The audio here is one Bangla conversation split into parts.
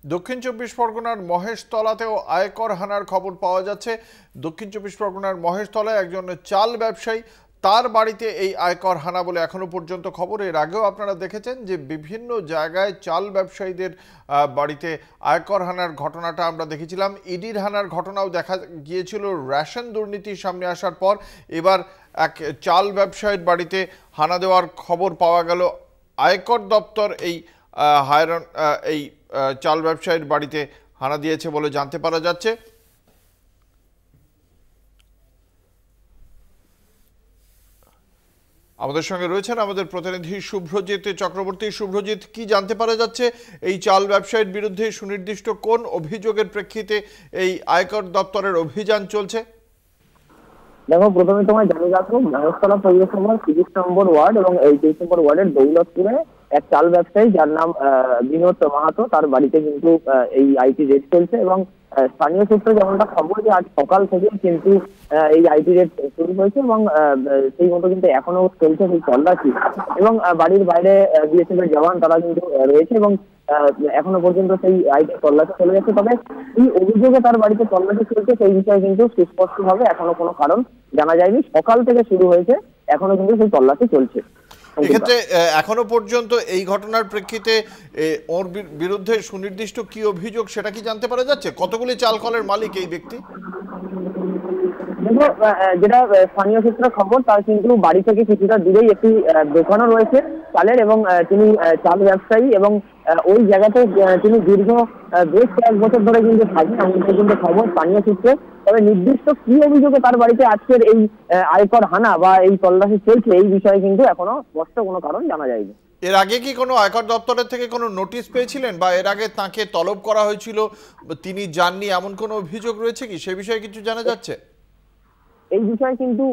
দক্ষিণ চব্বিশ পরগনার মহেশতলাতেও আয়কর হানার খবর পাওয়া যাচ্ছে। দক্ষিণ চব্বিশ পরগনার মহেশতলায় একজন চাল ব্যবসায়ী, তার বাড়িতে এই আয়কর হানা বলে এখনো পর্যন্ত খবর। এর আগেও আপনারা দেখেছেন যে বিভিন্ন জায়গায় চাল ব্যবসায়ীদের বাড়িতে আয়কর হানার ঘটনাটা আমরা দেখেছিলাম। ইডির হানার ঘটনাও দেখা গিয়েছিল রেশন দুর্নীতির সামনে আসার পর। এবার এক চাল ব্যবসায়ীর বাড়িতে হানা দেওয়ার খবর পাওয়া গেল। আয়কর দপ্তর এই চাল ব্যবসায়ীর বাড়িতে হানা দিয়েছে বলে জানতে পারা যাচ্ছে। আমাদের সঙ্গে রয়েছেন আমাদের প্রতিনিধি শুভ্রজিৎ চক্রবর্তী। শুভ্রজিৎ, কি জানতে পারা যাচ্ছে এই চাল ব্যবসায়ীর বিরুদ্ধে? সুনির্দিষ্ট কোন অভিযোগের প্রেক্ষিতে এই আয়কর দপ্তরের অভিযান চলছে? দেখো, প্রথমে তোমায় জানিয়ে রাখবো, মহেশতলা পৌরসভার ৩০ নম্বর ওয়ার্ড এবং এই ২৩ নম্বর ওয়ার্ডের দৌলতপুরে এক চাল ব্যবসায়ী যার নাম বিনোদ মাহাতো, তার বাড়িতে কিন্তু এই আইটি রেড চলছে এবং স্থানীয় সূত্রে যেমনটা খবর যে আজ সকাল থেকে কিন্তু এই আইটি রেড শুরু হয়েছে এবং সেই মতো কিন্তু এখনো চলছে সেই তল্লাশি এবং বাড়ির বাইরে বিএসএফ এর জওয়ান তারা কিন্তু রয়েছে এবং এখনো পর্যন্ত সেই আইটি তল্লাশি চলে যাচ্ছে। তবে এই অভিযোগে তার বাড়িতে তল্লাশি চলছে সেই বিষয়ে কিন্তু সুস্পষ্ট ভাবে এখনো কোনো কারণ জানা যায়নি। সকাল থেকে শুরু হয়েছে, এখনো কিন্তু সেই তল্লাশি চলছে। এক্ষেত্রে এখনো পর্যন্ত এই ঘটনার প্রেক্ষিতে ওর বিরুদ্ধে সুনির্দিষ্ট কি অভিযোগ সেটা কি জানতে পারা যাচ্ছে? কতগুলি চাল কলের মালিক এই ব্যক্তি? দেখো, যেটা স্থানীয় সূত্রে খবর, তার কিন্তু বাড়ি থেকে কিছুটা দূরেই একটি দোকানও রয়েছে চালের এবং তিনি চাল ব্যবসায়ী এবং ওই জায়গাতে তিনি দীর্ঘ বেশ কয়েক বছর ধরে কিন্তু থাকেন এমন পর্যন্ত খবর স্থানীয় সূত্রে। তবে নির্দিষ্ট কি অভিযোগে তার বাড়িতে আজকের এই আয়কর হানা বা এই তল্লাশি চলছে এই বিষয়ে কিন্তু এখনো স্পষ্ট কোনো কারণ জানা যায়নি। এর আগে কি কোনো আয়কর দপ্তরের থেকে কোনো নোটিশ পেয়েছিলেন বা এর আগে তাকে তলব করা হয়েছিল, তিনি যাননি, এমন কোনো অভিযোগ রয়েছে কি? সে বিষয়ে কিছু জানা যাচ্ছে? এই বিষয়ে কিন্তু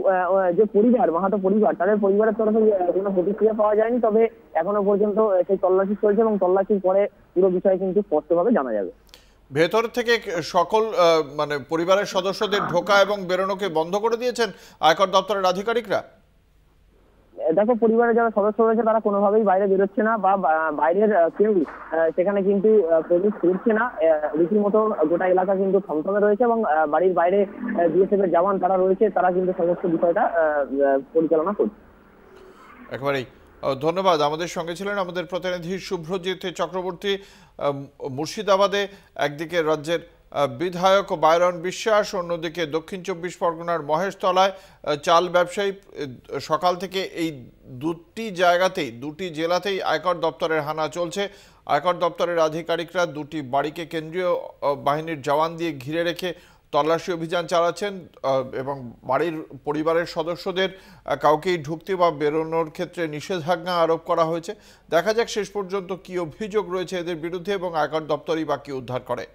যে পরিবার, মাহাতো পরিবার, তাদের পরিবারের তরফে কোনো প্রতিক্রিয়া পাওয়া যায়নি। তবে এখনো পর্যন্ত সেই তল্লাশি চলছে এবং তল্লাশির পরে পুরো বিষয় কিন্তু স্পষ্টভাবে জানা যাবে। ভেতর থেকে সকল পরিবারের সদস্যদের ঢোকা এবং বেরোনোকে বন্ধ করে দিয়েছেন আয়কর দপ্তরের আধিকারিকরা? দেখো, পরিবারের যারা সদস্য রয়েছে তারা কোনোভাবেই বাইরে বেরোচ্ছে না বা বাইরের কেউ সেখানে কিন্তু প্রবেশ করছে না। রীতিমতো গোটা এলাকা কিন্তু থমথমে রয়েছে এবং বাড়ির বাইরে বিএসএফ এর জওয়ান তারা রয়েছে, তারা কিন্তু সমস্ত বিষয়টা পরিচালনা করছে। একেবারেই ধন্যবাদ। আমাদের সঙ্গে ছিলেন আমাদের প্রতিনিধি শুভ্রজিৎ চক্রবর্তী। মুর্শিদাবাদে একদিকে রাজ্যের বিধায়ক বায়রন বিশ্বাস, অন্যদিকে দক্ষিণ চব্বিশ পরগনার মহেশতলায় চাল ব্যবসায়ী। সকাল থেকে এই দুটি জেলাতেই আয়কর দপ্তরের হানা চলছে। আয়কর দপ্তরের আধিকারিকরা দুটি বাড়িকে কেন্দ্রীয় বাহিনীর জওয়ান দিয়ে ঘিরে রেখে তল্লাশি অভিযান চালাচ্ছেন এবং বাড়ির পরিবারের সদস্যদের কাউকেই ঢুকতে বা বেরোনোর ক্ষেত্রে নিষেধাজ্ঞা আরোপ করা হয়েছে। দেখা যাক শেষ পর্যন্ত কি অভিযোগ রয়েছে এদের বিরুদ্ধে এবং আয়কর দপ্তরই বা কি উদ্ধার করে।